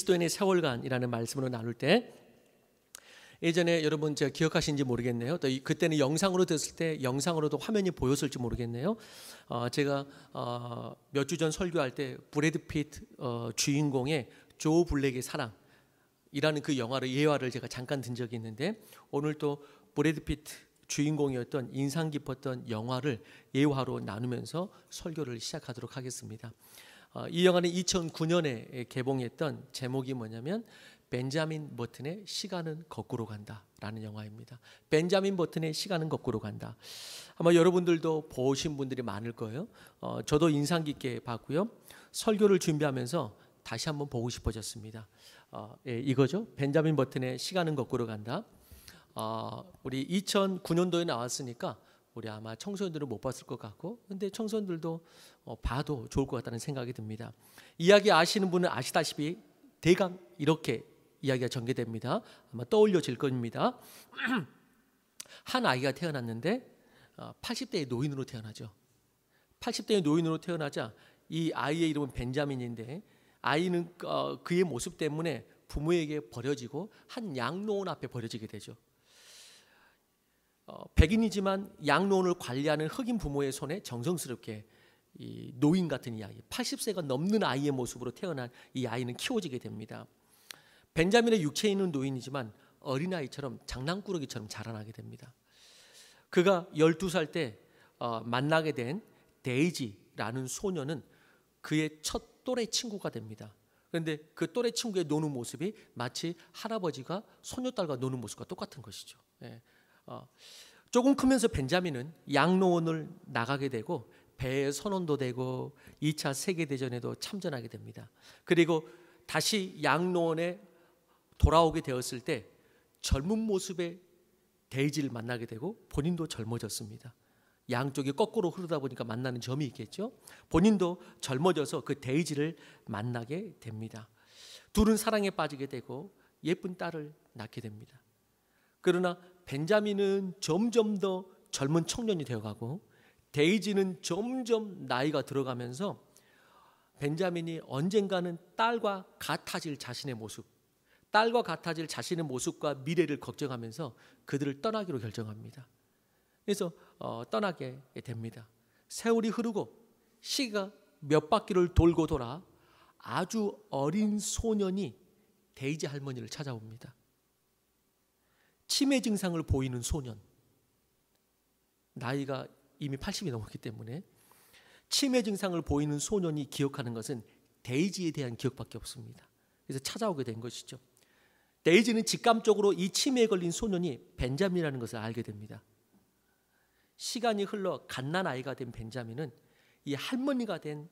그리스도인의 세월간이라는 말씀으로 나눌 때, 예전에 여러분 제가 기억하시는지 모르겠네요. 또 그때는 영상으로 됐을 때 영상으로도 화면이 보였을지 모르겠네요. 제가 몇 주 전 설교할 때 브래드 피트 주인공의 조 블랙의 사랑이라는 그 영화를 예화를 제가 잠깐 든 적이 있는데, 오늘 또 브래드 피트 주인공이었던 인상 깊었던 영화를 예화로 나누면서 설교를 시작하도록 하겠습니다. 이 영화는 2009년에 개봉했던 제목이 뭐냐면 벤자민 버튼의 시간은 거꾸로 간다라는 영화입니다. 벤자민 버튼의 시간은 거꾸로 간다. 아마 여러분들도 보신 분들이 많을 거예요. 저도 인상 깊게 봤고요. 설교를 준비하면서 다시 한번 보고 싶어졌습니다. 이거죠. 벤자민 버튼의 시간은 거꾸로 간다. 우리 2009년도에 나왔으니까 우리 아마 청소년들은 못 봤을 것 같고, 근데 청소년들도 봐도 좋을 것 같다는 생각이 듭니다. 이야기 아시는 분은 아시다시피 대강 이렇게 이야기가 전개됩니다. 아마 떠올려질 겁니다. 한 아이가 태어났는데 80대의 노인으로 태어나죠. 80대의 노인으로 태어나자 이 아이의 이름은 벤자민인데, 아이는 그의 모습 때문에 부모에게 버려지고 한 양로원 앞에 버려지게 되죠. 백인이지만 양로원을 관리하는 흑인 부모의 손에 정성스럽게 이 노인 같은 이 아이, 80세가 넘는 아이의 모습으로 태어난 이 아이는 키워지게 됩니다. 벤자민의 육체에 있는 노인이지만 어린아이처럼 장난꾸러기처럼 자라나게 됩니다. 그가 12살 때 만나게 된 데이지라는 소녀는 그의 첫 또래 친구가 됩니다. 그런데 그 또래 친구의 노는 모습이 마치 할아버지가 소녀딸과 노는 모습과 똑같은 것이죠. 조금 크면서 벤자민은 양로원을 나가게 되고 배에 선원도 되고 2차 세계대전에도 참전하게 됩니다. 그리고 다시 양로원에 돌아오게 되었을 때 젊은 모습의 데이지를 만나게 되고 본인도 젊어졌습니다. 양쪽이 거꾸로 흐르다 보니까 만나는 점이 있겠죠. 본인도 젊어져서 그 데이지를 만나게 됩니다. 둘은 사랑에 빠지게 되고 예쁜 딸을 낳게 됩니다. 그러나 벤자민은 점점 더 젊은 청년이 되어가고 데이지는 점점 나이가 들어가면서 벤자민이 언젠가는 딸과 같아질 자신의 모습, 딸과 같아질 자신의 모습과 미래를 걱정하면서 그들을 떠나기로 결정합니다. 그래서 떠나게 됩니다. 세월이 흐르고 시가 몇 바퀴를 돌고 돌아 아주 어린 소년이 데이지 할머니를 찾아옵니다. 치매 증상을 보이는 소년, 나이가 이미 80이 넘었기 때문에 치매 증상을 보이는 소년이 기억하는 것은 데이지에 대한 기억밖에 없습니다. 그래서 찾아오게 된 것이죠. 데이지는 직감적으로 이 치매에 걸린 소년이 벤자민이라는 것을 알게 됩니다. 시간이 흘러 갓난아이가 된 벤자민은 이 할머니가 된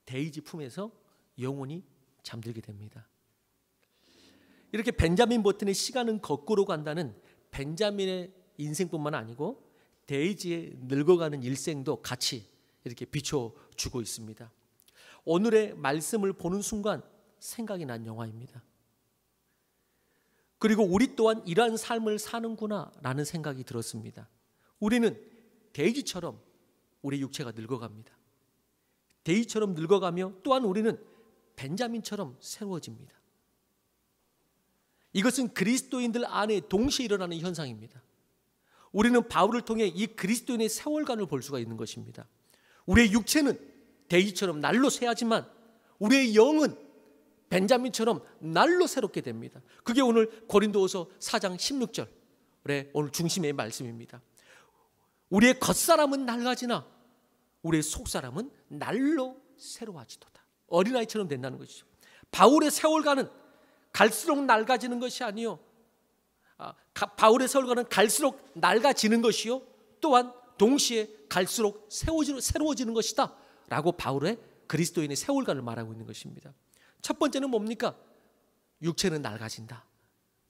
데이지 품에서 영원히 잠들게 됩니다. 이렇게 벤자민 버튼의 시간은 거꾸로 간다는 벤자민의 인생뿐만 아니고 데이지의 늙어가는 일생도 같이 이렇게 비춰주고 있습니다. 오늘의 말씀을 보는 순간 생각이 난 영화입니다. 그리고 우리 또한 이러한 삶을 사는구나 라는 생각이 들었습니다. 우리는 데이지처럼 우리 육체가 늙어갑니다. 데이지처럼 늙어가며 또한 우리는 벤자민처럼 새로워집니다. 이것은 그리스도인들 안에 동시에 일어나는 현상입니다. 우리는 바울을 통해 이 그리스도인의 세월간을 볼 수가 있는 것입니다. 우리의 육체는 데이지처럼 날로 새하지만 우리의 영은 벤자민처럼 날로 새롭게 됩니다. 그게 오늘 고린도후서 4장 16절의 오늘 중심의 말씀입니다. 우리의 겉사람은 낡아지나 우리의 속사람은 날로 새로워지도다. 어린아이처럼 된다는 것이죠. 바울의 세월간은 갈수록 낡아지는 것이 아니요, 바울의 세월간은 갈수록 낡아지는 것이요, 또한 동시에 갈수록 새로워지는 것이다 라고 바울의 그리스도인의 세월간을 말하고 있는 것입니다. 첫 번째는 뭡니까? 육체는 낡아진다.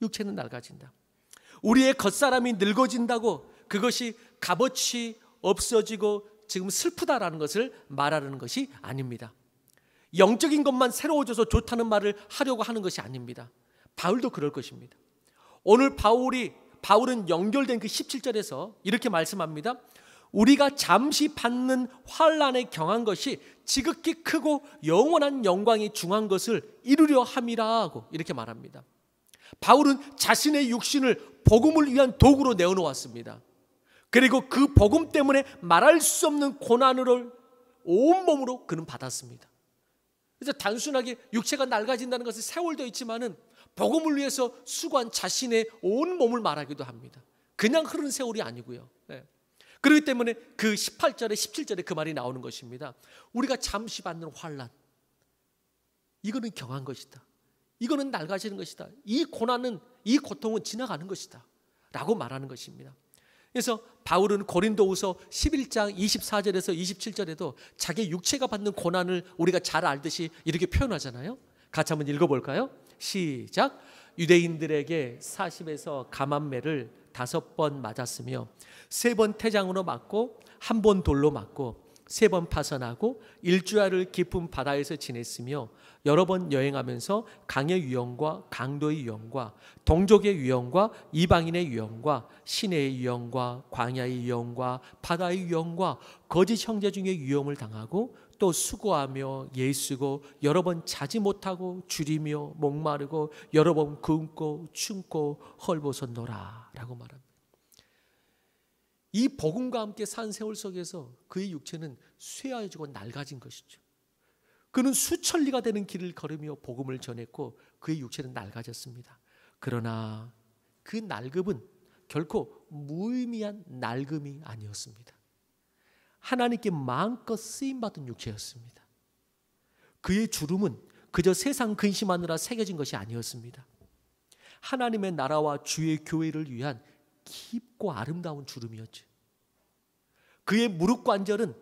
육체는 낡아진다. 우리의 겉사람이 늙어진다고 그것이 값어치 없어지고 지금 슬프다라는 것을 말하는 것이 아닙니다. 영적인 것만 새로워져서 좋다는 말을 하려고 하는 것이 아닙니다. 바울도 그럴 것입니다. 오늘 바울은 연결된 그 17절에서 이렇게 말씀합니다. 우리가 잠시 받는 환난에 경한 것이 지극히 크고 영원한 영광이 중한 것을 이루려 함이라 하고 이렇게 말합니다. 바울은 자신의 육신을 복음을 위한 도구로 내어놓았습니다. 그리고 그 복음 때문에 말할 수 없는 고난을 온몸으로 그는 받았습니다. 그래서 단순하게 육체가 낡아진다는 것은 세월도 있지만은 복음을 위해서 수고한 자신의 온 몸을 말하기도 합니다. 그냥 흐르는 세월이 아니고요. 그렇기 때문에 그 18절에 17절에 그 말이 나오는 것입니다. 우리가 잠시 받는 환난, 이거는 경한 것이다. 이거는 낡아지는 것이다. 이 고난은, 이 고통은 지나가는 것이다 라고 말하는 것입니다. 그래서 바울은 고린도후서 11장 24절에서 27절에도 자기 육체가 받는 고난을 우리가 잘 알듯이 이렇게 표현하잖아요. 같이 한번 읽어볼까요? 시작. 유대인들에게 40에서 감암매를 5번 맞았으며 3번 태장으로 맞고 1번 돌로 맞고 3번 파선하고 일주일을 깊은 바다에서 지냈으며 여러 번 여행하면서 강의 유형과 강도의 유형과 동족의 유형과 이방인의 유형과 시내의 유형과 광야의 유형과 바다의 유형과 거짓 형제 중에 유형을 당하고 또 수고하며 예수고 여러 번 자지 못하고 줄이며 목마르고 여러 번 굶고 춤고 헐벗었노라 라고 말합니다. 이 복음과 함께 산 세월 속에서 그의 육체는 쇠하여지고 낡아진 것이죠. 그는 수천리가 되는 길을 걸으며 복음을 전했고 그의 육체는 낡아졌습니다. 그러나 그 낡음은 결코 무의미한 낡음이 아니었습니다. 하나님께 마음껏 쓰임받은 육체였습니다. 그의 주름은 그저 세상 근심하느라 새겨진 것이 아니었습니다. 하나님의 나라와 주의 교회를 위한 깊고 아름다운 주름이었죠. 그의 무릎 관절은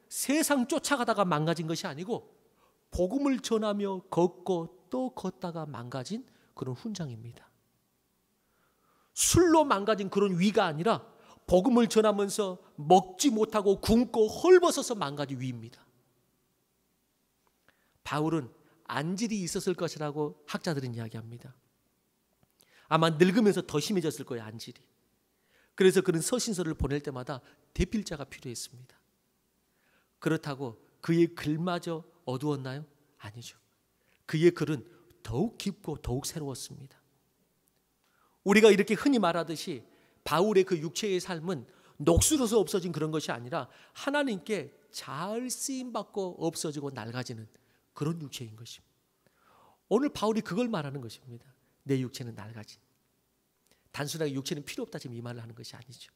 세상 쫓아가다가 망가진 것이 아니고 복음을 전하며 걷고 또 걷다가 망가진 그런 훈장입니다. 술로 망가진 그런 위가 아니라 복음을 전하면서 먹지 못하고 굶고 헐벗어서 망가진 위입니다. 바울은 안질이 있었을 것이라고 학자들은 이야기합니다. 아마 늙으면서 더 심해졌을 거예요, 안질이. 그래서 그는 서신서를 보낼 때마다 대필자가 필요했습니다. 그렇다고 그의 글마저 어두웠나요? 아니죠. 그의 글은 더욱 깊고 더욱 새로웠습니다. 우리가 이렇게 흔히 말하듯이 바울의 그 육체의 삶은 녹슬어서 없어진 그런 것이 아니라 하나님께 잘 쓰임받고 없어지고 낡아지는 그런 육체인 것입니다. 오늘 바울이 그걸 말하는 것입니다. 내 육체는 낡아진. 단순하게 육체는 필요 없다 지금 이 말을 하는 것이 아니죠.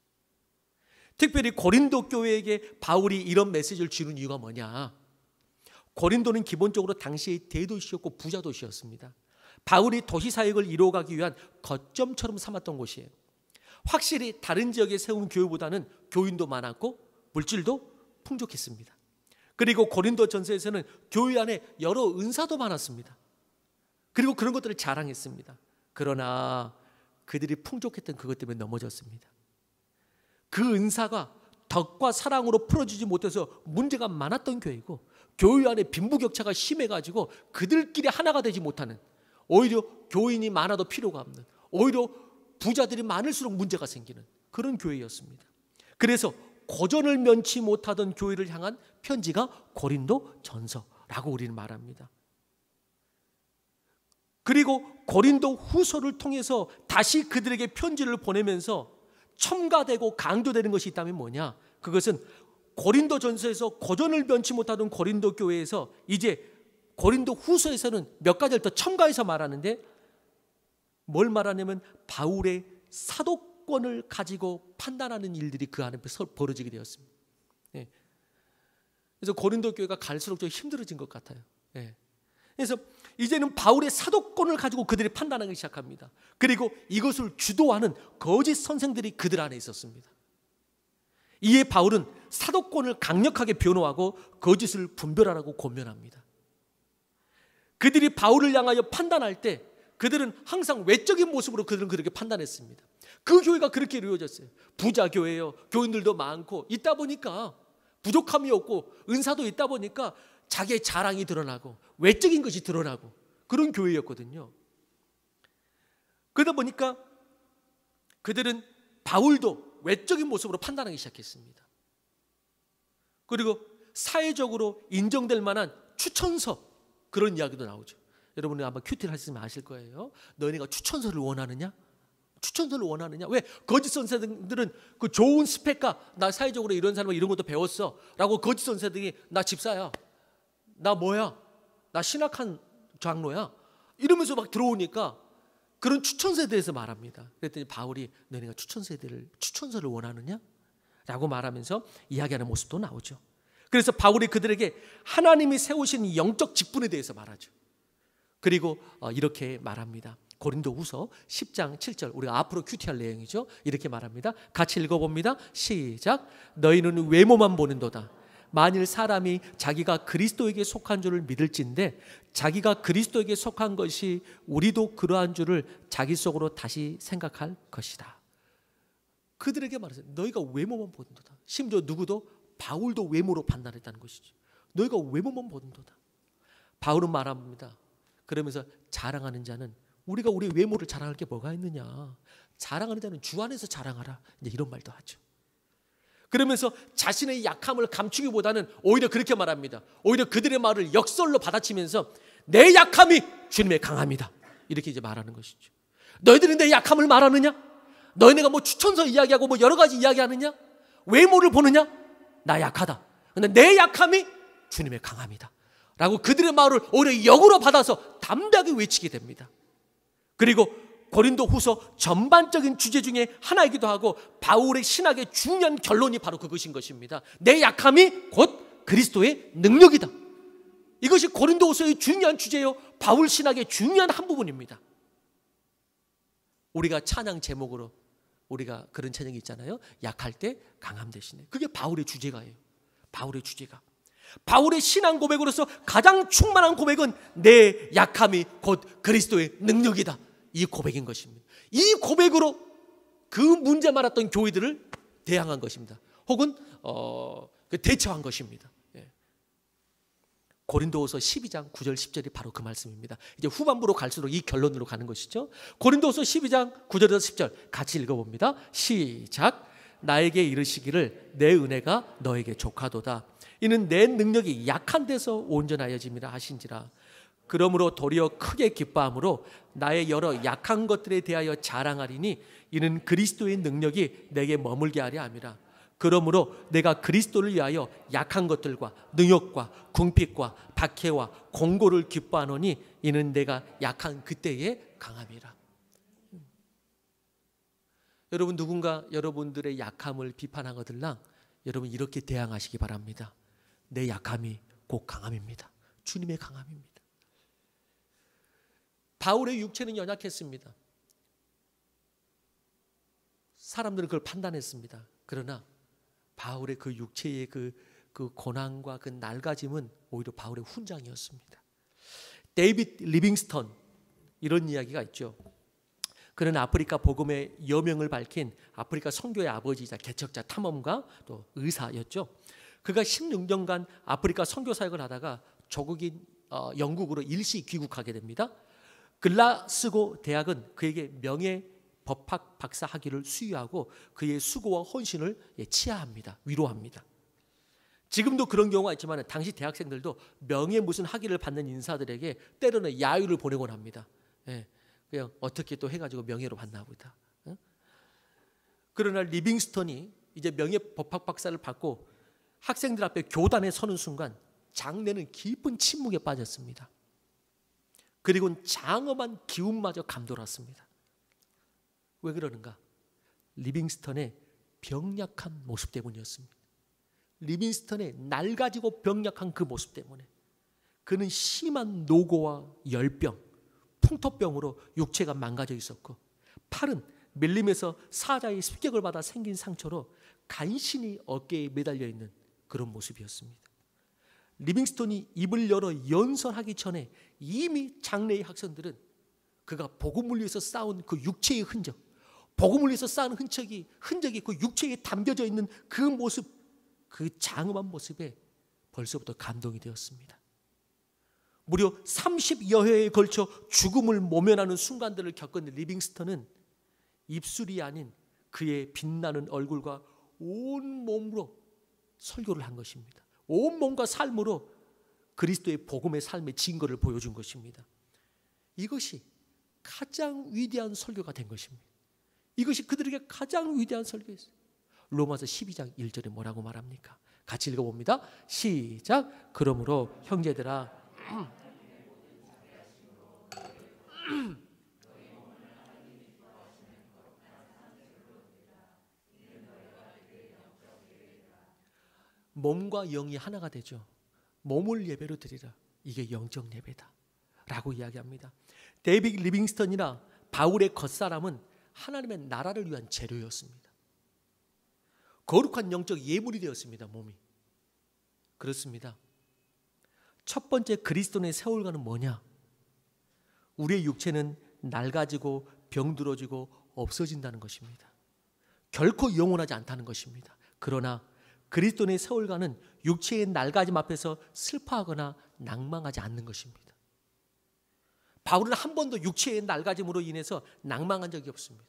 특별히 고린도 교회에게 바울이 이런 메시지를 주는 이유가 뭐냐? 고린도는 기본적으로 당시의 대도시였고 부자 도시였습니다. 바울이 도시 사역을 이루어가기 위한 거점처럼 삼았던 곳이에요. 확실히 다른 지역에 세운 교회보다는 교인도 많았고 물질도 풍족했습니다. 그리고 고린도 전서에서는 교회 안에 여러 은사도 많았습니다. 그리고 그런 것들을 자랑했습니다. 그러나 그들이 풍족했던 그것 때문에 넘어졌습니다. 그 은사가 덕과 사랑으로 풀어주지 못해서 문제가 많았던 교회이고 교회 안에 빈부격차가 심해가지고 그들끼리 하나가 되지 못하는, 오히려 교인이 많아도 필요가 없는, 오히려 부자들이 많을수록 문제가 생기는 그런 교회였습니다. 그래서 고전을 면치 못하던 교회를 향한 편지가 고린도 전서라고 우리는 말합니다. 그리고 고린도 후서를 통해서 다시 그들에게 편지를 보내면서 첨가되고 강조되는 것이 있다면 뭐냐? 그것은 고린도 전서에서 고전을 면치 못하던 고린도 교회에서 이제 고린도 후서에서는 몇 가지를 더 첨가해서 말하는데 뭘 말하냐면 바울의 사도권을 가지고 판단하는 일들이 그 안에 벌어지게 되었습니다. 그래서 고린도 교회가 갈수록 좀 힘들어진 것 같아요. 그래서 이제는 바울의 사도권을 가지고 그들이 판단하기 시작합니다. 그리고 이것을 주도하는 거짓 선생들이 그들 안에 있었습니다. 이에 바울은 사도권을 강력하게 변호하고 거짓을 분별하라고 권면합니다. 그들이 바울을 향하여 판단할 때 그들은 항상 외적인 모습으로 그들은 그렇게 판단했습니다. 그 교회가 그렇게 이루어졌어요. 부자 교회예요. 교인들도 많고 있다 보니까 부족함이 없고 은사도 있다 보니까 자기의 자랑이 드러나고 외적인 것이 드러나고 그런 교회였거든요. 그러다 보니까 그들은 바울도 외적인 모습으로 판단하기 시작했습니다. 그리고 사회적으로 인정될 만한 추천서, 그런 이야기도 나오죠. 여러분이 아마 큐티를 하시면 아실 거예요. 너희가 추천서를 원하느냐? 추천서를 원하느냐? 왜? 거짓 선생들은 그 좋은 스펙가, 나 사회적으로 이런 사람 이런 것도 배웠어 라고 거짓 선생들이 나 집사야, 나 뭐야, 나 신학한 장로야 이러면서 막 들어오니까 그런 추천서에 대해서 말합니다. 그랬더니 바울이 너네가 추천서를 원하느냐? 라고 말하면서 이야기하는 모습도 나오죠. 그래서 바울이 그들에게 하나님이 세우신 영적 직분에 대해서 말하죠. 그리고 이렇게 말합니다. 고린도후서 10장 7절, 우리가 앞으로 큐티할 내용이죠. 이렇게 말합니다. 같이 읽어봅니다. 시작. 너희는 외모만 보는도다. 만일 사람이 자기가 그리스도에게 속한 줄을 믿을진데 자기가 그리스도에게 속한 것이 우리도 그러한 줄을 자기 속으로 다시 생각할 것이다. 그들에게 말했어요. 너희가 외모만 보는도다. 심지어 누구도, 바울도 외모로 판단했다는 것이죠. 너희가 외모만 보는도다. 바울은 말합니다. 그러면서 자랑하는 자는, 우리가 우리 외모를 자랑할 게 뭐가 있느냐, 자랑하는 자는 주 안에서 자랑하라, 이제 이런 말도 하죠. 그러면서 자신의 약함을 감추기보다는 오히려 그렇게 말합니다. 오히려 그들의 말을 역설로 받아치면서 내 약함이 주님의 강함이다, 이렇게 이제 말하는 것이죠. 너희들은 내 약함을 말하느냐? 너희네가 뭐 추천서 이야기하고 뭐 여러 가지 이야기하느냐? 외모를 보느냐? 나 약하다. 근데 내 약함이 주님의 강함이다 라고 그들의 말을 오히려 역으로 받아서 담대하게 외치게 됩니다. 그리고 고린도후서 전반적인 주제 중에 하나이기도 하고 바울의 신학의 중요한 결론이 바로 그것인 것입니다. 내 약함이 곧 그리스도의 능력이다. 이것이 고린도후서의 중요한 주제요, 바울 신학의 중요한 한 부분입니다. 우리가 찬양 제목으로 우리가 그런 찬양이 있잖아요. 약할 때 강함 대신에. 그게 바울의 주제가예요. 바울의 주제가. 바울의 신앙 고백으로서 가장 충만한 고백은 내 약함이 곧 그리스도의 능력이다, 이 고백인 것입니다. 이 고백으로 그 문제 많았던 교회들을 대항한 것입니다. 혹은 대처한 것입니다. 고린도후서 12장 9절 10절이 바로 그 말씀입니다. 이제 후반부로 갈수록 이 결론으로 가는 것이죠. 고린도후서 12장 9절에서 10절 같이 읽어봅니다. 시작. 나에게 이르시기를 내 은혜가 너에게 족하도다. 이는 내 능력이 약한 데서 온전하여짐이라 하신지라. 그러므로 도리어 크게 기뻐함으로 나의 여러 약한 것들에 대하여 자랑하리니 이는 그리스도의 능력이 내게 머물게 하려 함이라. 그러므로 내가 그리스도를 위하여 약한 것들과 능욕과 궁핍과 박해와 공고를 기뻐하노니 이는 내가 약한 그때의 강함이라. 여러분, 누군가 여러분들의 약함을 비판하거들랑 여러분 이렇게 대항하시기 바랍니다. 내 약함이 곧 강함입니다. 주님의 강함입니다. 바울의 육체는 연약했습니다. 사람들은 그걸 판단했습니다. 그러나 바울의 그 육체의 그 고난과 그 낡아짐은 오히려 바울의 훈장이었습니다. 데이빗 리빙스턴, 이런 이야기가 있죠. 그는 아프리카 복음의 여명을 밝힌 아프리카 선교의 아버지이자 개척자, 탐험가, 또 의사였죠. 그가 16년간 아프리카 선교 사역을 하다가 조국인 영국으로 일시 귀국하게 됩니다. 글라스고 대학은 그에게 명예 법학 박사 학위를 수여하고 그의 수고와 헌신을 치하합니다. 위로합니다. 지금도 그런 경우가 있지만 당시 대학생들도 명예 무슨 학위를 받는 인사들에게 때로는 야유를 보내곤 합니다. 그냥 어떻게 또 해가지고 명예로 받나 보다. 그러나 리빙스턴이 이제 명예 법학 박사를 받고 학생들 앞에 교단에 서는 순간 장내는 깊은 침묵에 빠졌습니다. 그리고는 장엄한 기운마저 감돌았습니다. 왜 그러는가? 리빙스턴의 병약한 모습 때문이었습니다. 리빙스턴의 낡아지고 병약한 그 모습 때문에 그는 심한 노고와 열병, 풍토병으로 육체가 망가져 있었고 팔은 밀림에서 사자의 습격을 받아 생긴 상처로 간신히 어깨에 매달려 있는 그런 모습이었습니다. 리빙스턴이 입을 열어 연설하기 전에 이미 장래의 학생들은 그가 복음을 위해서 쌓은 그 육체의 흔적, 복음을 위해서 쌓은 흔적이 그 육체에 담겨져 있는 그 모습, 그 장엄한 모습에 벌써부터 감동이 되었습니다. 무려 30여 회에 걸쳐 죽음을 모면하는 순간들을 겪은 리빙스턴은 입술이 아닌 그의 빛나는 얼굴과 온 몸으로 설교를 한 것입니다. 온몸과 삶으로 그리스도의 복음의 삶의 증거를 보여준 것입니다. 이것이 가장 위대한 설교가 된 것입니다. 이것이 그들에게 가장 위대한 설교였어요. 로마서 12장 1절에 뭐라고 말합니까? 같이 읽어봅니다. 시작. 그러므로 형제들아 몸과 영이 하나가 되죠. 몸을 예배로 드리라. 이게 영적 예배다 라고 이야기합니다. 데이빗 리빙스턴이나 바울의 겉사람은 하나님의 나라를 위한 재료였습니다. 거룩한 영적 예물이 되었습니다. 몸이. 그렇습니다. 첫 번째 그리스도인의 세월과는 뭐냐? 우리의 육체는 낡아지고 병들어지고 없어진다는 것입니다. 결코 영원하지 않다는 것입니다. 그러나 그리스도인의 세월과는 육체의 낡아짐 앞에서 슬퍼하거나 낭망하지 않는 것입니다. 바울은 한 번도 육체의 낡아짐으로 인해서 낭망한 적이 없습니다.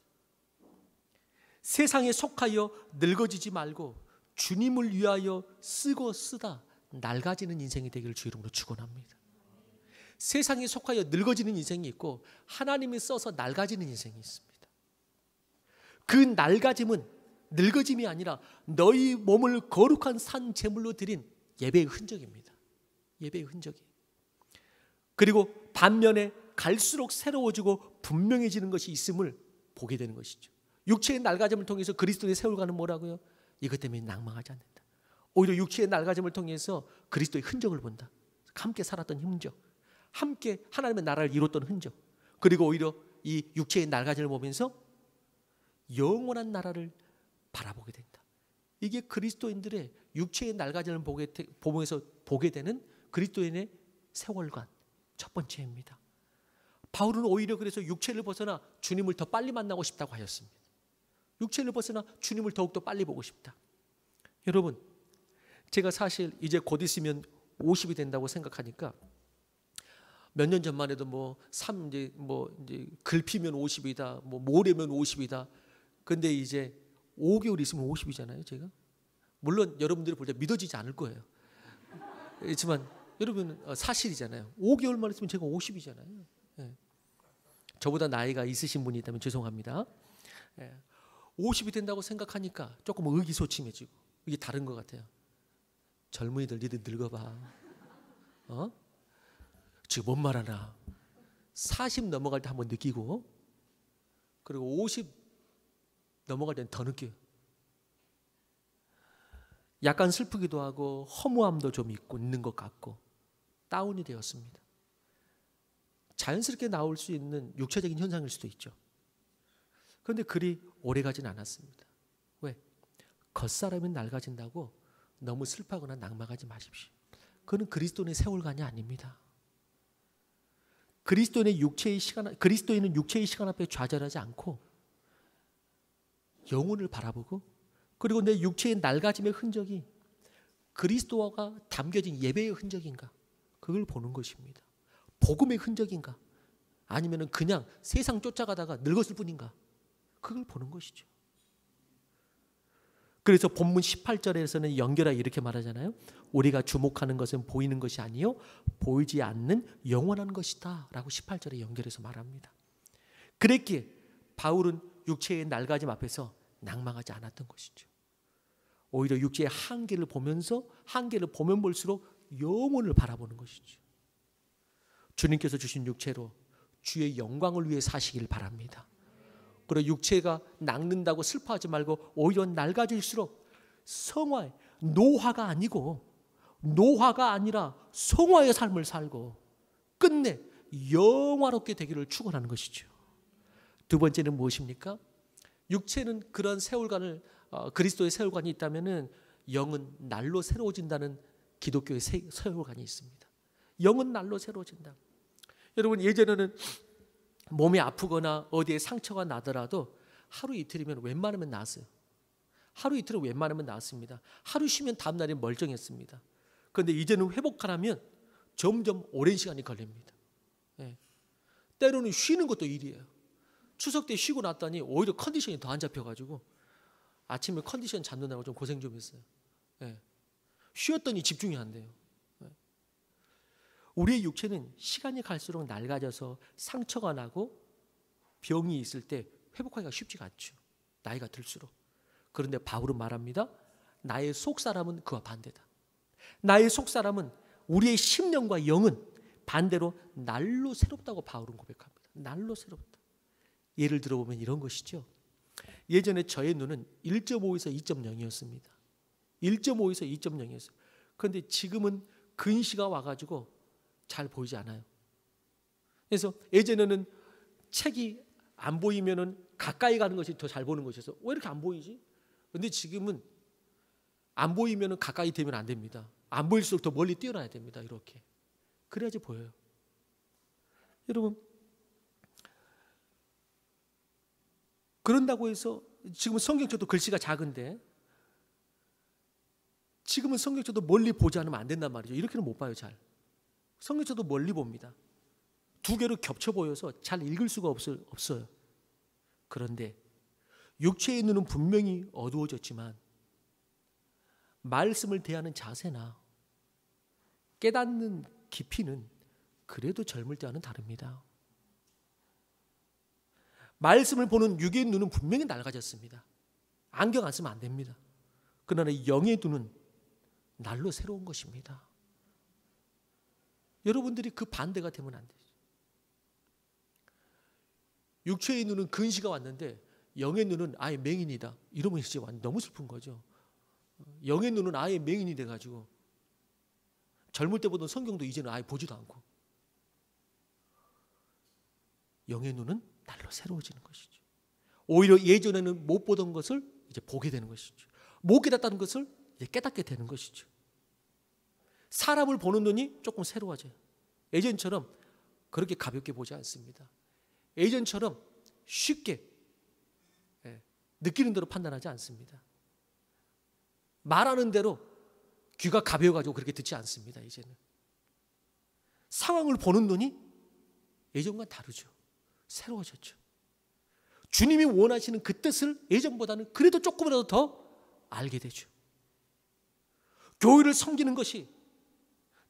세상에 속하여 늙어지지 말고 주님을 위하여 쓰고 쓰다 낡아지는 인생이 되기를 주 이름으로 축원합니다. 세상에 속하여 늙어지는 인생이 있고 하나님이 써서 낡아지는 인생이 있습니다. 그 낡아짐은 늙어짐이 아니라 너희 몸을 거룩한 산 제물로 드린 예배의 흔적입니다. 예배의 흔적이. 그리고 반면에 갈수록 새로워지고 분명해지는 것이 있음을 보게 되는 것이죠. 육체의 낡아짐을 통해서 그리스도의 세월과는 뭐라고요? 이것 때문에 낭망하지 않는다. 오히려 육체의 낡아짐을 통해서 그리스도의 흔적을 본다. 함께 살았던 흔적, 함께 하나님의 나라를 이뤘던 흔적, 그리고 오히려 이 육체의 낡아짐을 보면서 영원한 나라를 바라보게 된다. 이게 그리스도인들의 육체의 낡아짐을 보면서 보게 되는 그리스도인의 세월관 첫 번째입니다. 바울은 오히려 그래서 육체를 벗어나 주님을 더 빨리 만나고 싶다고 하였습니다. 육체를 벗어나 주님을 더욱더 빨리 보고 싶다. 여러분, 제가 사실 이제 곧 있으면 50이 된다고 생각하니까 몇 년 전만 해도 이제 글피면 50이다, 모레면 50이다. 근데 이제 5개월 있으면 50이잖아요, 제가. 물론 여러분들이 볼 때 믿어지지 않을 거예요. 그렇지만 여러분 사실이잖아요. 5개월만 있으면 제가 50이잖아요. 예. 저보다 나이가 있으신 분이 있다면 죄송합니다. 예. 50이 된다고 생각하니까 조금 의기소침해지고 이게 다른 것 같아요. 젊은이들 니들 늙어봐. 지금 뭔 말하나. 40 넘어갈 때 한번 느끼고 그리고 50 넘어갈 때는 더 느껴요. 약간 슬프기도 하고 허무함도 좀 있는 것 같고 다운이 되었습니다. 자연스럽게 나올 수 있는 육체적인 현상일 수도 있죠. 그런데 그리 오래가진 않았습니다. 왜? 겉사람이 낡아진다고 너무 슬퍼하거나 낭망하지 마십시오. 그건 그리스도인의 세월관이 아닙니다. 그리스도인은 육체의 시간 앞에 좌절하지 않고 영혼을 바라보고 그리고 내 육체의 낡아짐의 흔적이 그리스도가 담겨진 예배의 흔적인가? 그걸 보는 것입니다. 복음의 흔적인가? 아니면 그냥 세상 쫓아가다가 늙었을 뿐인가? 그걸 보는 것이죠. 그래서 본문 18절에서는 연결하여 이렇게 말하잖아요. 우리가 주목하는 것은 보이는 것이 아니요 보이지 않는 영원한 것이다 라고 18절에 연결해서 말합니다. 그랬기에 바울은 육체의 낡아짐 앞에서 낭망하지 않았던 것이죠. 오히려 육체의 한계를 보면서 한계를 보면 볼수록 영혼을 바라보는 것이죠. 주님께서 주신 육체로 주의 영광을 위해 사시길 바랍니다. 그리고 육체가 낡는다고 슬퍼하지 말고 오히려 낡아질수록 성화의 노화가 아니라 성화의 삶을 살고 끝내 영화롭게 되기를 축원하는 것이죠. 두 번째는 무엇입니까? 육체는 그런 세월관을 그리스도의 세월관이 있다면은 영은 날로 새로워진다는 기독교의 세월관이 있습니다. 영은 날로 새로워진다. 여러분 예전에는 몸이 아프거나 어디에 상처가 나더라도 하루 이틀이면 웬만하면 나았어요. 하루 이틀은 웬만하면 나았습니다. 하루 쉬면 다음 날이 멀쩡했습니다. 그런데 이제는 회복하려면 점점 오랜 시간이 걸립니다. 예. 때로는 쉬는 것도 일이에요. 추석 때 쉬고 났더니 오히려 컨디션이 더 안 잡혀가지고 아침에 컨디션 잡느라고 좀 고생 좀 했어요. 예. 쉬었더니 집중이 안 돼요. 우리의 육체는 시간이 갈수록 낡아져서 상처가 나고 병이 있을 때 회복하기가 쉽지가 않죠. 나이가 들수록. 그런데 바울은 말합니다. 나의 속사람은 그와 반대다. 나의 속사람은, 우리의 심령과 영은 반대로 날로 새롭다고 바울은 고백합니다. 날로 새롭다. 예를 들어보면 이런 것이죠. 예전에 저의 눈은 1.5에서 2.0이었습니다. 1.5에서 2.0이었어요. 그런데 지금은 근시가 와가지고 잘 보이지 않아요. 그래서 예전에는 책이 안 보이면은 가까이 가는 것이 더 잘 보는 것이어서 왜 이렇게 안 보이지? 그런데 지금은 안 보이면은 가까이 되면 안 됩니다. 안 보일수록 더 멀리 뛰어나야 됩니다. 이렇게. 그래야지 보여요. 여러분, 그런다고 해서 지금은 성경책도 글씨가 작은데 지금은 성경책도 멀리 보지 않으면 안 된단 말이죠. 이렇게는 못 봐요. 잘. 성경책도 멀리 봅니다. 두 개로 겹쳐 보여서 잘 읽을 수가 없어요. 그런데 육체의 눈은 분명히 어두워졌지만 말씀을 대하는 자세나 깨닫는 깊이는 그래도 젊을 때와는 다릅니다. 말씀을 보는 육의 눈은 분명히 낡아졌습니다. 안경 안 쓰면 안 됩니다. 그러나 영의 눈은 날로 새로운 것입니다. 여러분들이 그 반대가 되면 안 되죠. 육체의 눈은 근시가 왔는데 영의 눈은 아예 맹인이다. 이러면 진짜 너무 슬픈 거죠. 영의 눈은 아예 맹인이 돼가지고 젊을 때 보던 성경도 이제는 아예 보지도 않고, 영의 눈은 날로 새로워지는 것이죠. 오히려 예전에는 못 보던 것을 이제 보게 되는 것이죠. 못 깨닫다는 것을 이제 깨닫게 되는 것이죠. 사람을 보는 눈이 조금 새로워져요. 예전처럼 그렇게 가볍게 보지 않습니다. 예전처럼 쉽게 느끼는 대로 판단하지 않습니다. 말하는 대로 귀가 가벼워가지고 그렇게 듣지 않습니다. 이제는 상황을 보는 눈이 예전과 다르죠. 새로워졌죠. 주님이 원하시는 그 뜻을 예전보다는 그래도 조금이라도 더 알게 되죠. 교회를 섬기는 것이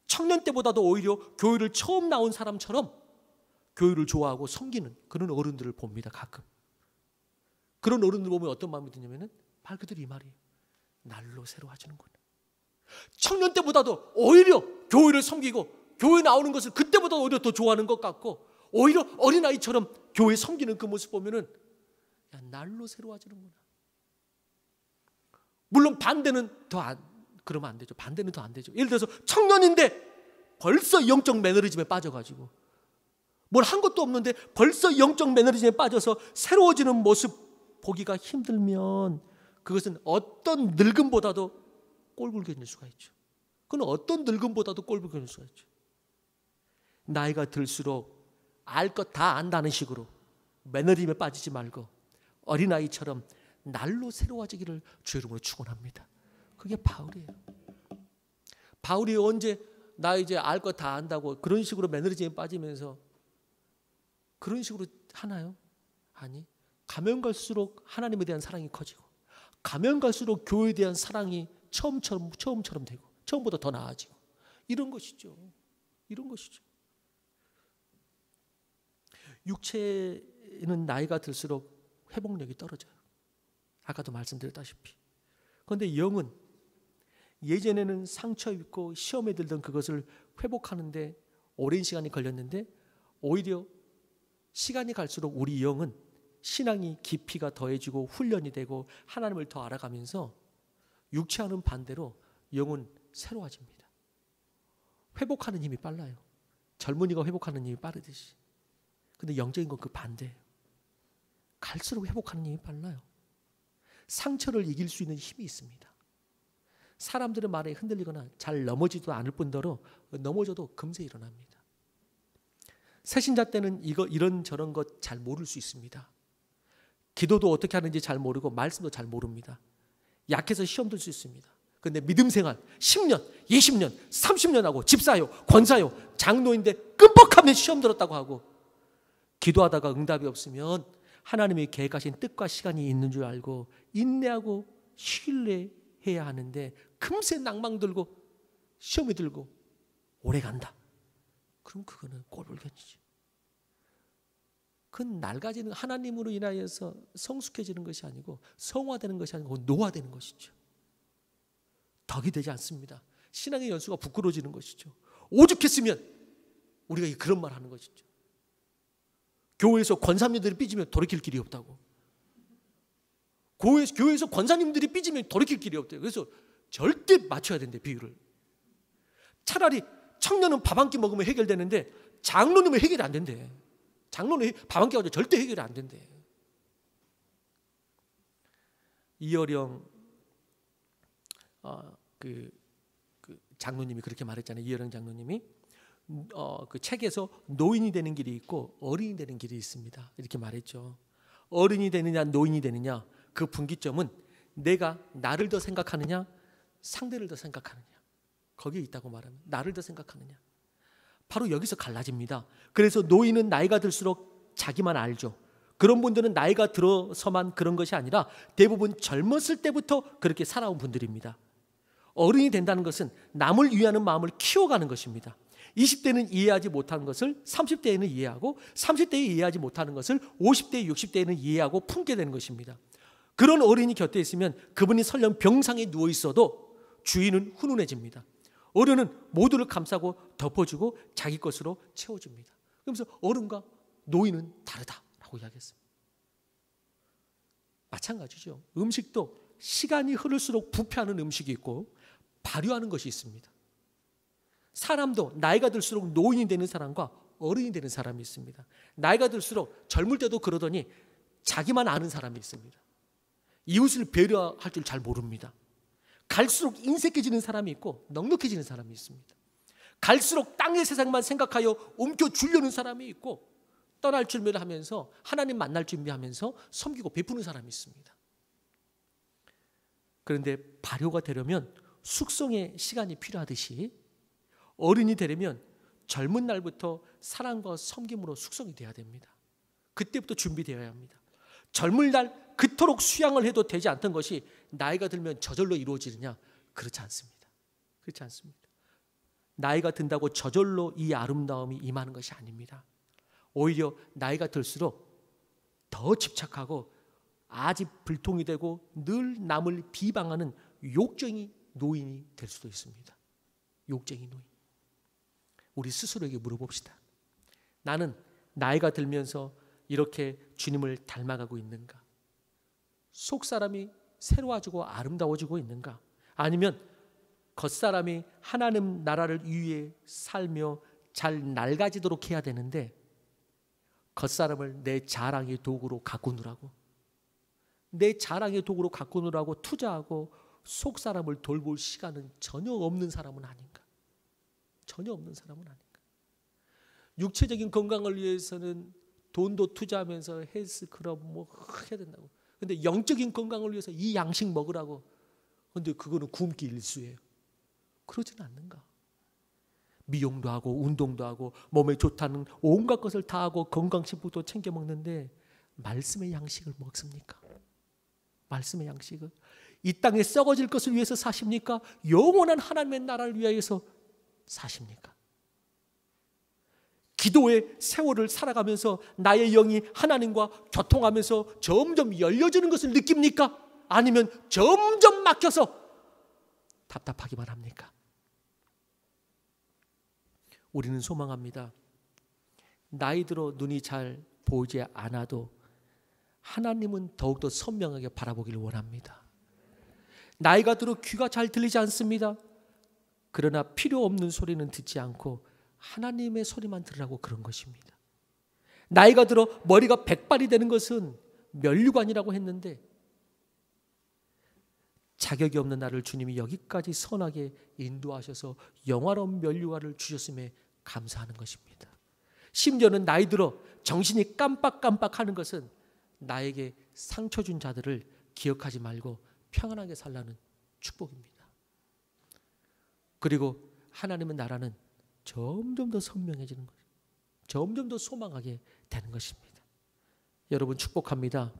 청년 때보다도 오히려 교회를 처음 나온 사람처럼 교회를 좋아하고 섬기는 그런 어른들을 봅니다. 가끔. 그런 어른들 보면 어떤 마음이 드냐면 말 그대로 이 말이에요. 날로 새로워지는구나. 청년 때보다도 오히려 교회를 섬기고 교회 나오는 것을 그때보다 오히려 더 좋아하는 것 같고, 오히려 어린아이처럼 교회 섬기는 그 모습 보면은 야, 날로 새로워지는구나. 물론 반대는 그러면 안 되죠. 반대는 더 안 되죠. 예를 들어서 청년인데 벌써 영적 매너리즘에 빠져가지고 뭘 한 것도 없는데 벌써 영적 매너리즘에 빠져서 새로워지는 모습 보기가 힘들면 그것은 어떤 늙음보다도 꼴불견일 수가 있죠. 그건 어떤 늙음보다도 꼴불견일 수가 있죠. 나이가 들수록 알 것 다 안다는 식으로 매너리즘에 빠지지 말고 어린아이처럼 날로 새로워지기를 주의 이름으로 축원합니다. 그게 바울이에요. 바울이 언제 나 이제 알 것 다 안다고 그런 식으로 매너리즘에 빠지면서 그런 식으로 하나요? 아니, 가면 갈수록 하나님에 대한 사랑이 커지고 가면 갈수록 교회에 대한 사랑이 처음처럼 되고 처음보다 더 나아지고 이런 것이죠. 이런 것이죠. 육체는 나이가 들수록 회복력이 떨어져요. 아까도 말씀드렸다시피. 그런데 영은 예전에는 상처 입고 시험에 들던 그것을 회복하는데 오랜 시간이 걸렸는데 오히려 시간이 갈수록 우리 영은 신앙이 깊이가 더해지고 훈련이 되고 하나님을 더 알아가면서 육체와는 반대로 영은 새로워집니다. 회복하는 힘이 빨라요. 젊은이가 회복하는 힘이 빠르듯이. 근데 영적인 건 그 반대예요. 갈수록 회복하는 힘이 빨라요. 상처를 이길 수 있는 힘이 있습니다. 사람들의 말에 흔들리거나 잘 넘어지도 않을 뿐더러 넘어져도 금세 일어납니다. 새신자 때는 이런 저런 것 잘 모를 수 있습니다. 기도도 어떻게 하는지 잘 모르고 말씀도 잘 모릅니다. 약해서 시험 들 수 있습니다. 그런데 믿음 생활 10년, 20년, 30년 하고 집사요, 권사요, 장로인데 끔뻑하면 시험 들었다고 하고 기도하다가 응답이 없으면 하나님이 계획하신 뜻과 시간이 있는 줄 알고 인내하고 신뢰해야 하는데 금세 낭망 들고 시험에 들고 오래 간다. 그럼 그거는 꼴불견이지. 그건 낡아지는, 하나님으로 인하여서 성숙해지는 것이 아니고 성화되는 것이 아니고 노화되는 것이죠. 덕이 되지 않습니다. 신앙의 연수가 부끄러워지는 것이죠. 오죽했으면 우리가 그런 말 하는 것이죠. 교회에서 권사님들이 삐지면 돌이킬 길이 없다고. 교회에서 권사님들이 삐지면 돌이킬 길이 없대요. 그래서 절대 맞춰야 된대, 비율을. 차라리 청년은 밥 한 끼 먹으면 해결되는데 장로님은 해결이 안 된대. 장로는 밥 한 끼 가지고 절대 해결이 안 된대. 이어령 그 장로님이 그렇게 말했잖아요. 이어령 장로님이 그 책에서 노인이 되는 길이 있고 어른이 되는 길이 있습니다. 이렇게 말했죠. 어른이 되느냐 노인이 되느냐, 그 분기점은 내가 나를 더 생각하느냐 상대를 더 생각하느냐, 거기에 있다고 말합니다. 나를 더 생각하느냐. 바로 여기서 갈라집니다. 그래서 노인은 나이가 들수록 자기만 알죠. 그런 분들은 나이가 들어서만 그런 것이 아니라 대부분 젊었을 때부터 그렇게 살아온 분들입니다. 어른이 된다는 것은 남을 위하는 마음을 키워가는 것입니다. 20대는 이해하지 못하는 것을 30대에는 이해하고, 30대에 이해하지 못하는 것을 50대, 60대에는 이해하고 품게 되는 것입니다. 그런 어른이 곁에 있으면 그분이 설령 병상에 누워 있어도 주인은 훈훈해집니다. 어른은 모두를 감싸고 덮어주고 자기 것으로 채워줍니다. 그러면서 어른과 노인은 다르다라고 이야기했습니다. 마찬가지죠. 음식도 시간이 흐를수록 부패하는 음식이 있고 발효하는 것이 있습니다. 사람도 나이가 들수록 노인이 되는 사람과 어른이 되는 사람이 있습니다. 나이가 들수록 젊을 때도 그러더니 자기만 아는 사람이 있습니다. 이웃을 배려할 줄 잘 모릅니다. 갈수록 인색해지는 사람이 있고 넉넉해지는 사람이 있습니다. 갈수록 땅의 세상만 생각하여 옮겨주려는 사람이 있고 떠날 준비를 하면서 하나님 만날 준비하면서 섬기고 베푸는 사람이 있습니다. 그런데 발효가 되려면 숙성의 시간이 필요하듯이 어른이 되려면 젊은 날부터 사랑과 섬김으로 숙성이 돼야 됩니다. 그때부터 준비되어야 합니다. 젊은 날 그토록 수양을 해도 되지 않던 것이 나이가 들면 저절로 이루어지느냐? 그렇지 않습니다. 그렇지 않습니다. 나이가 든다고 저절로 이 아름다움이 임하는 것이 아닙니다. 오히려 나이가 들수록 더 집착하고 아직 불통이 되고 늘 남을 비방하는 욕쟁이 노인이 될 수도 있습니다. 욕쟁이 노인. 우리 스스로에게 물어봅시다. 나는 나이가 들면서 이렇게 주님을 닮아가고 있는가? 속사람이 새로워지고 아름다워지고 있는가? 아니면 겉사람이 하나님 나라를 위해 살며 잘 낡아지도록 해야 되는데 겉사람을 내 자랑의 도구로 갖고 누라고, 내 자랑의 도구로 갖고 누라고 투자하고 속사람을 돌볼 시간은 전혀 없는 사람은 아닌가? 전혀 없는 사람은 아닌가? 육체적인 건강을 위해서는 돈도 투자하면서 헬스클럽 뭐 해야 된다고. 근데 영적인 건강을 위해서 이 양식 먹으라고. 근데 그거는 굶기 일쑤예요. 그러지는 않는가? 미용도 하고 운동도 하고 몸에 좋다는 온갖 것을 다 하고 건강식품도 챙겨 먹는데 말씀의 양식을 먹습니까? 말씀의 양식을. 이 땅에 썩어질 것을 위해서 사십니까? 영원한 하나님의 나라를 위하여서 사십니까? 기도의 세월을 살아가면서 나의 영이 하나님과 교통하면서 점점 열려지는 것을 느낍니까? 아니면 점점 막혀서 답답하기만 합니까? 우리는 소망합니다. 나이 들어 눈이 잘 보이지 않아도 하나님은 더욱더 선명하게 바라보기를 원합니다. 나이가 들어 귀가 잘 들리지 않습니다. 그러나 필요 없는 소리는 듣지 않고 하나님의 소리만 들으라고 그런 것입니다. 나이가 들어 머리가 백발이 되는 것은 면류관이라고 했는데 자격이 없는 나를 주님이 여기까지 선하게 인도하셔서 영화로운 면류관을 주셨음에 감사하는 것입니다. 심지어는 나이 들어 정신이 깜빡깜빡하는 것은 나에게 상처 준 자들을 기억하지 말고 평안하게 살라는 축복입니다. 그리고 하나님의 나라는 점점 더 선명해지는 것입니다. 점점 더 소망하게 되는 것입니다. 여러분 축복합니다.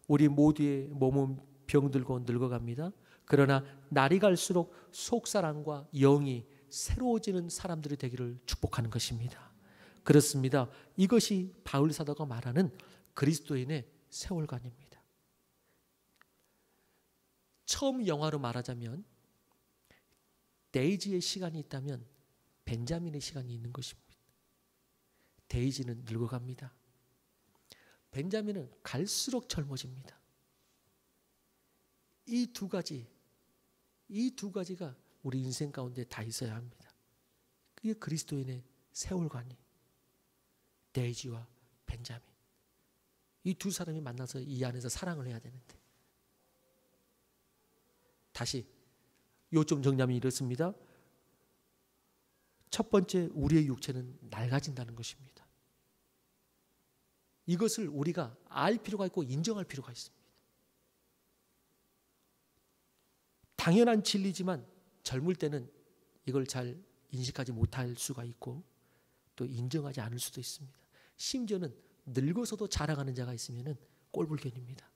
우리 모두의 몸은 병들고 늙어갑니다. 그러나 날이 갈수록 속사람과 영이 새로워지는 사람들이 되기를 축복하는 것입니다. 그렇습니다. 이것이 바울 사도가 말하는 그리스도인의 세월관입니다. 처음 영화로 말하자면 데이지의 시간이 있다면 벤자민의 시간이 있는 것입니다. 데이지는 늙어갑니다. 벤자민은 갈수록 젊어집니다. 이 두 가지가 우리 인생 가운데 다 있어야 합니다. 그게 그리스도인의 세월관이 데이지와 벤자민. 이 두 사람이 만나서 이 안에서 사랑을 해야 되는데, 다시 요점 정리하면 이렇습니다. 첫 번째, 우리의 육체는 낡아진다는 것입니다. 이것을 우리가 알 필요가 있고 인정할 필요가 있습니다. 당연한 진리지만 젊을 때는 이걸 잘 인식하지 못할 수가 있고 또 인정하지 않을 수도 있습니다. 심지어는 늙어서도 자랑하는 자가 있으면 꼴불견입니다.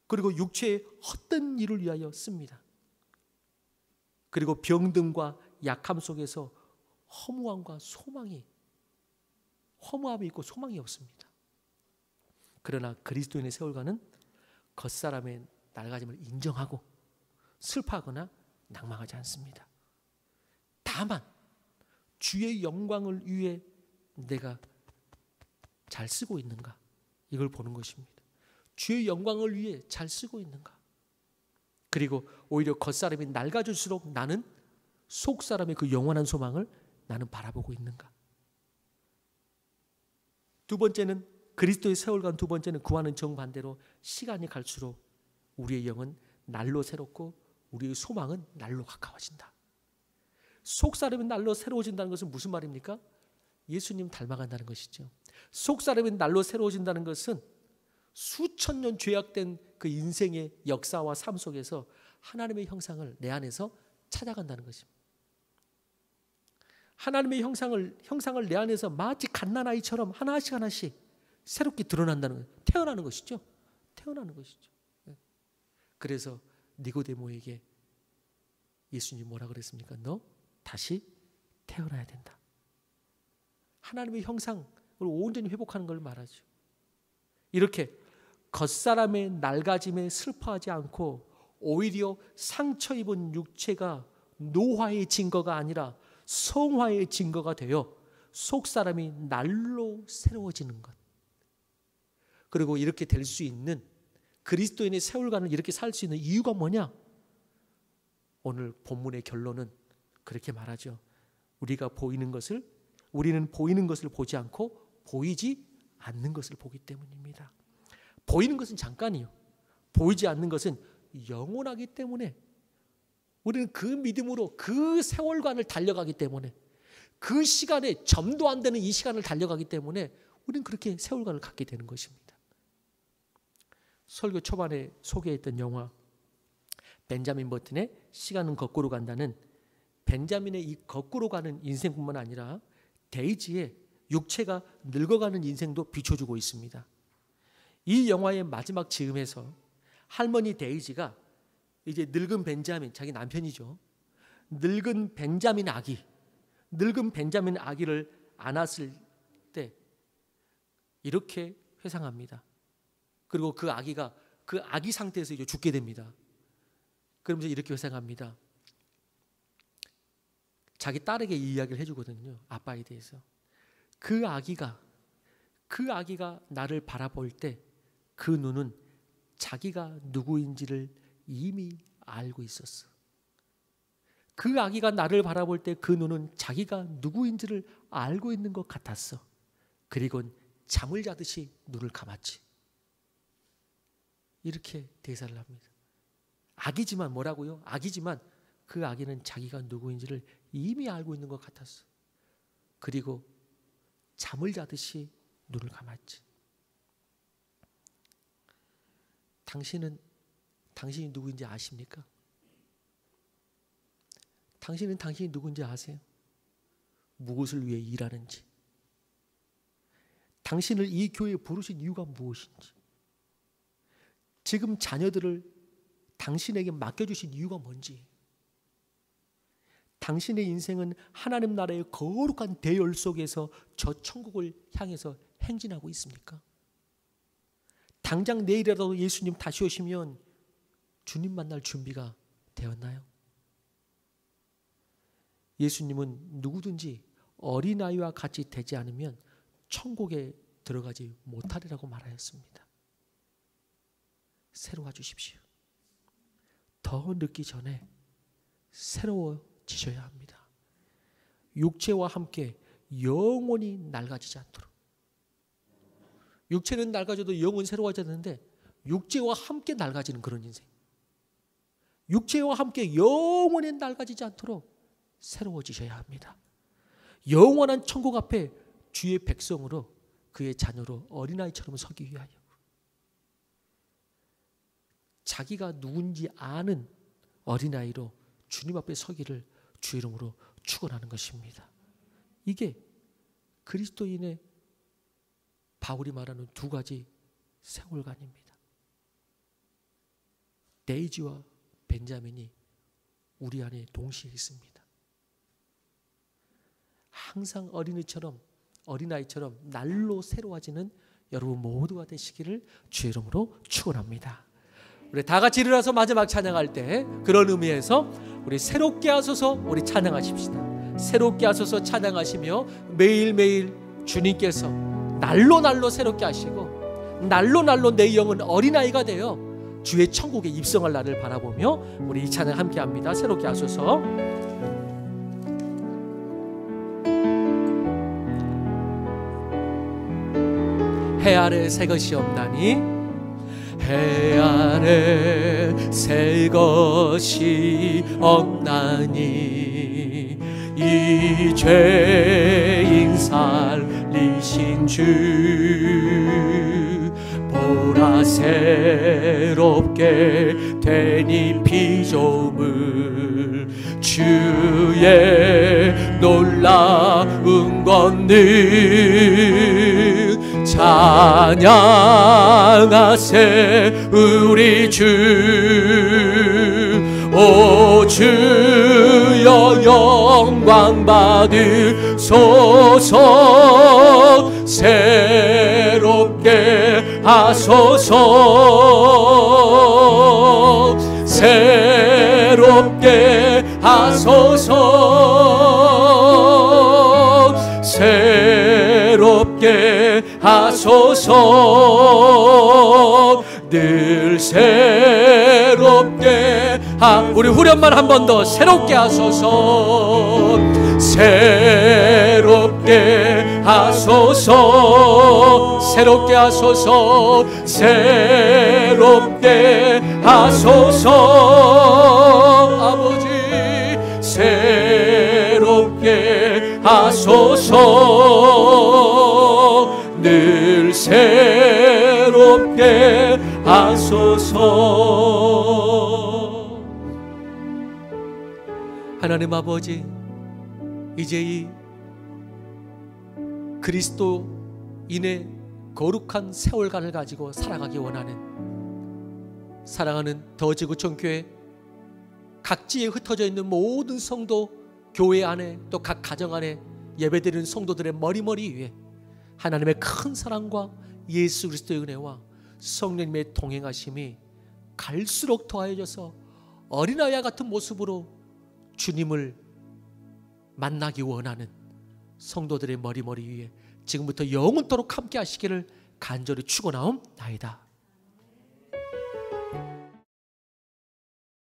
그리고 육체의 헛된 일을 위하여 씁니다. 그리고 병듦과 약함 속에서 허무함이 있고 소망이 없습니다. 그러나 그리스도인의 세월과는 겉사람의 낡아짐을 인정하고 슬퍼하거나 낭망하지 않습니다. 다만 주의 영광을 위해 내가 잘 쓰고 있는가, 이걸 보는 것입니다. 주의 영광을 위해 잘 쓰고 있는가. 그리고 오히려 겉사람이 낡아질수록 나는 속사람의 그 영원한 소망을 나는 바라보고 있는가. 두 번째는 그리스도의 세월관, 두 번째는 그와는 정반대로 시간이 갈수록 우리의 영은 날로 새롭고 우리의 소망은 날로 가까워진다. 속사람이 날로 새로워진다는 것은 무슨 말입니까? 예수님 닮아간다는 것이죠. 속사람이 날로 새로워진다는 것은 수천 년 죄악된 그 인생의 역사와 삶 속에서 하나님의 형상을 내 안에서 찾아간다는 것입니다. 하나님의 형상을 내 안에서 마치 갓난아이처럼 하나씩 새롭게 드러난다는 거예요. 태어나는 것이죠. 태어나는 것이죠. 그래서 니고데모에게 예수님이 뭐라 그랬습니까? 너 다시 태어나야 된다. 하나님의 형상을 온전히 회복하는 걸 말하죠. 이렇게 겉사람의 낡아짐에 슬퍼하지 않고 오히려 상처 입은 육체가 노화의 증거가 아니라 성화의 증거가 되어 속사람이 날로 새로워지는 것. 그리고 이렇게 될 수 있는 그리스도인의 세월간을 이렇게 살 수 있는 이유가 뭐냐? 오늘 본문의 결론은 그렇게 말하죠. 우리는 보이는 것을 보지 않고 보이지 않는 것을 보기 때문입니다. 보이는 것은 잠깐이요. 보이지 않는 것은 영원하기 때문에 우리는 그 믿음으로 그 세월간을 달려가기 때문에, 그 시간에 점도 안 되는 이 시간을 달려가기 때문에 우리는 그렇게 세월간을 갖게 되는 것입니다. 설교 초반에 소개했던 영화 벤자민 버튼의 시간은 거꾸로 간다는 벤자민의 이 거꾸로 가는 인생뿐만 아니라 데이지의 육체가 늙어가는 인생도 비춰주고 있습니다. 이 영화의 마지막 즈음에서 할머니 데이지가 이제 늙은 벤자민, 자기 남편이죠. 늙은 벤자민 아기를 안았을 때 이렇게 회상합니다. 그리고 그 아기가 그 아기 상태에서 이제 죽게 됩니다. 그러면서 이렇게 회상합니다. 자기 딸에게 이 이야기를 해주거든요. 아빠에 대해서. 그 아기가 나를 바라볼 때 그 눈은 자기가 누구인지를 이미 알고 있었어. 그 아기가 나를 바라볼 때 그 눈은 자기가 누구인지를 알고 있는 것 같았어. 그리고 잠을 자듯이 눈을 감았지. 이렇게 대사를 합니다. 아기지만 뭐라고요? 아기지만 그 아기는 자기가 누구인지를 이미 알고 있는 것 같았어. 그리고 잠을 자듯이 눈을 감았지. 당신이 누구인지 아십니까? 당신은 당신이 누구인지 아세요? 무엇을 위해 일하는지, 당신을 이 교회에 부르신 이유가 무엇인지, 지금 자녀들을 당신에게 맡겨주신 이유가 뭔지, 당신의 인생은 하나님 나라의 거룩한 대열 속에서 저 천국을 향해서 행진하고 있습니까? 당장 내일이라도 예수님 다시 오시면 주님 만날 준비가 되었나요? 예수님은 누구든지 어린아이와 같이 되지 않으면 천국에 들어가지 못하리라고 말하였습니다. 새로워 주십시오. 더 늦기 전에 새로워지셔야 합니다. 육체와 함께 영원히 낡아지지 않도록. 육체는 낡아져도 영은 새로워졌는데 육체와 함께 낡아지는 그런 인생. 육체와 함께 영원히 낡아지지 않도록 새로워지셔야 합니다. 영원한 천국 앞에 주의 백성으로, 그의 자녀로, 어린아이처럼 서기 위하여 자기가 누군지 아는 어린아이로 주님 앞에 서기를 주 이름으로 축원하는 것입니다. 이게 그리스도인의 바울이 말하는 두 가지 세월간입니다. 데이지와 벤자민이 우리 안에 동시에 있습니다. 항상 어린아이처럼 날로 새로워지는 여러분 모두가 되시기를 주 이름으로 축원합니다. 우리 다 같이 일어나서 마지막 찬양할 때 그런 의미에서 우리 새롭게 하소서 우리 찬양하십시다. 새롭게 하소서 찬양하시며 매일매일 주님께서 날로 새롭게 하시고 날로 내 영은 어린아이가 되어 주의 천국에 입성할 날을 바라보며 우리 이 찬양 함께 합니다. 새롭게 하소서. 해 아래 새 것이 없나니 해 아래 새 것이 없나니 이 죄인 살리신 주 보라 새롭게 되니 피조물 주의 놀라운 권능 찬양하세 우리 주 오 주여 영광 받으소서 새롭게 하소서 새롭게 하소서 새롭게 하소서 늘 새롭게 우리 후렴만 한 번 더 새롭게 하소서 새롭게 하소서 새롭게 하소서 새롭게 하소서 아버지 새롭게 하소서 늘 새롭게 하소서. 하나님 아버지, 이제 이 그리스도인의 거룩한 세월간을 가지고 살아가기 원하는 사랑하는 더지구촌교회 각지에 흩어져 있는 모든 성도, 교회 안에 또 각 가정 안에 예배드리는 성도들의 머리머리 위에 하나님의 큰 사랑과 예수 그리스도의 은혜와 성령님의 동행하심이 갈수록 더하여져서 어린아이와 같은 모습으로 주님을 만나기 원하는 성도들의 머리머리 위에 지금부터 영원토록 함께 하시기를 간절히 축원하옵나이다.